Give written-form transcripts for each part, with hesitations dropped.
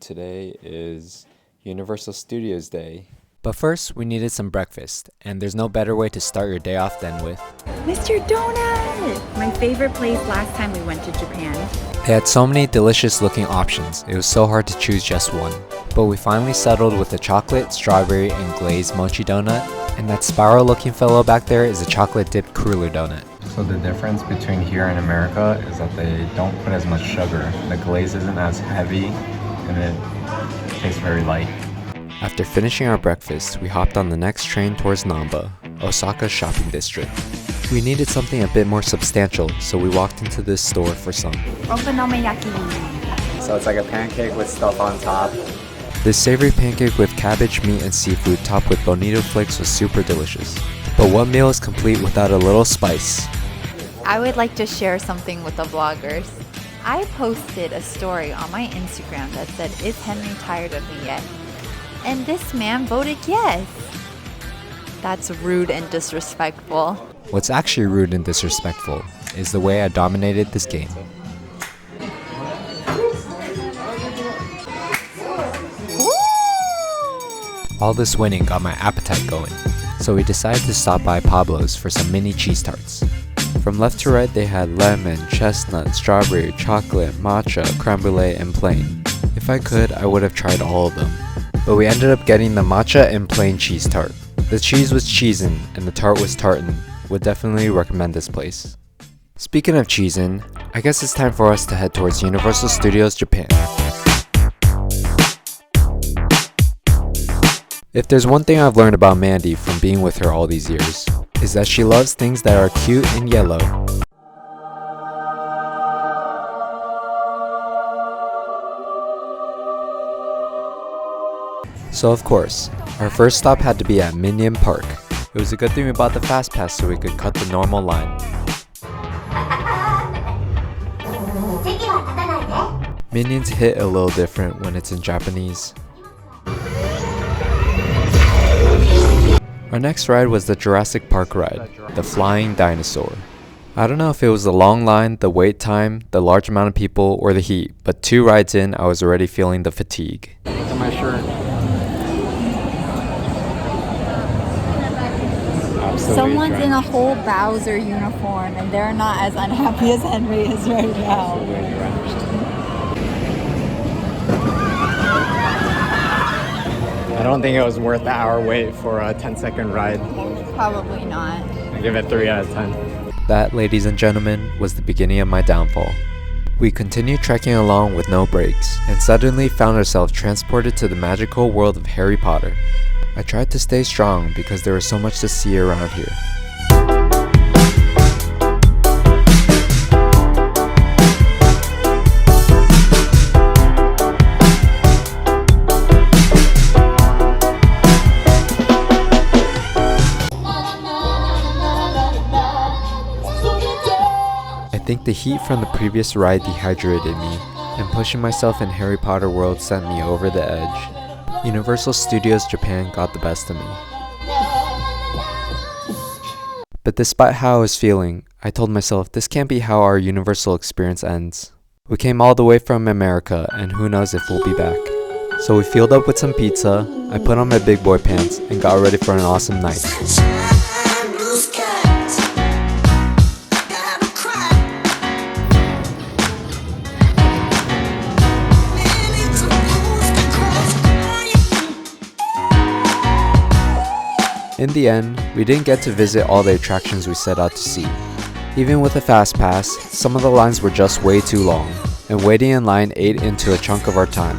Today is Universal Studios Day. But first, we needed some breakfast, and there's no better way to start your day off than with Mr. Donut! My favorite place last time we went to Japan. They had so many delicious looking options, it was so hard to choose just one. But we finally settled with a chocolate, strawberry, and glazed mochi donut, and that spiral looking fellow back there is a chocolate dipped cruller donut. So the difference between here and America is that they don't put as much sugar. The glaze isn't as heavy and it tastes very light. After finishing our breakfast, we hopped on the next train towards Namba, Osaka's shopping district. We needed something a bit more substantial, so we walked into this store for some Okonomiyaki. So it's like a pancake with stuff on top. This savory pancake with cabbage, meat, and seafood topped with bonito flakes was super delicious. But what meal is complete without a little spice? I would like to share something with the vloggers. I posted a story on my Instagram that said, "Is Henry tired of me yet?" And this man voted yes. That's rude and disrespectful. What's actually rude and disrespectful is the way I dominated this game. All this winning got my appetite going, so we decided to stop by Pablo's for some mini cheese tarts. From left to right they had lemon, chestnut, strawberry, chocolate, matcha, creme brulee, and plain. If I could, I would have tried all of them. But we ended up getting the matcha and plain cheese tart. The cheese was cheesin' and the tart was tartin'. Would definitely recommend this place. Speaking of cheesin', I guess it's time for us to head towards Universal Studios Japan. If there's one thing I've learned about Mandy from being with her all these years, is that she loves things that are cute and yellow. So of course, our first stop had to be at Minion Park. It was a good thing we bought the fast pass so we could cut the normal line. Minions hit a little different when it's in Japanese. Our next ride was the Jurassic Park ride, the Flying Dinosaur. I don't know if it was the long line, the wait time, the large amount of people, or the heat, but 2 rides in, I was already feeling the fatigue. Am I sure? Someone's in a whole Bowser uniform and they're not as unhappy as Henry is right now. I don't think it was worth the hour wait for a 10-second ride. Probably not. I give it 3 out of 10. That, ladies and gentlemen, was the beginning of my downfall. We continued trekking along with no breaks, and suddenly found ourselves transported to the magical world of Harry Potter. I tried to stay strong because there was so much to see around here. I think the heat from the previous ride dehydrated me, and pushing myself in Harry Potter world sent me over the edge. Universal Studios Japan got the best of me. But despite how I was feeling, I told myself this can't be how our Universal experience ends. We came all the way from America, and who knows if we'll be back. So we filled up with some pizza, I put on my big boy pants, and got ready for an awesome night. In the end, we didn't get to visit all the attractions we set out to see. Even with a fast pass, some of the lines were just way too long, and waiting in line ate into a chunk of our time.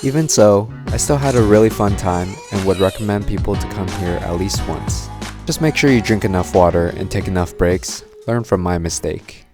Even so, I still had a really fun time and would recommend people to come here at least once. Just make sure you drink enough water and take enough breaks. Learn from my mistake.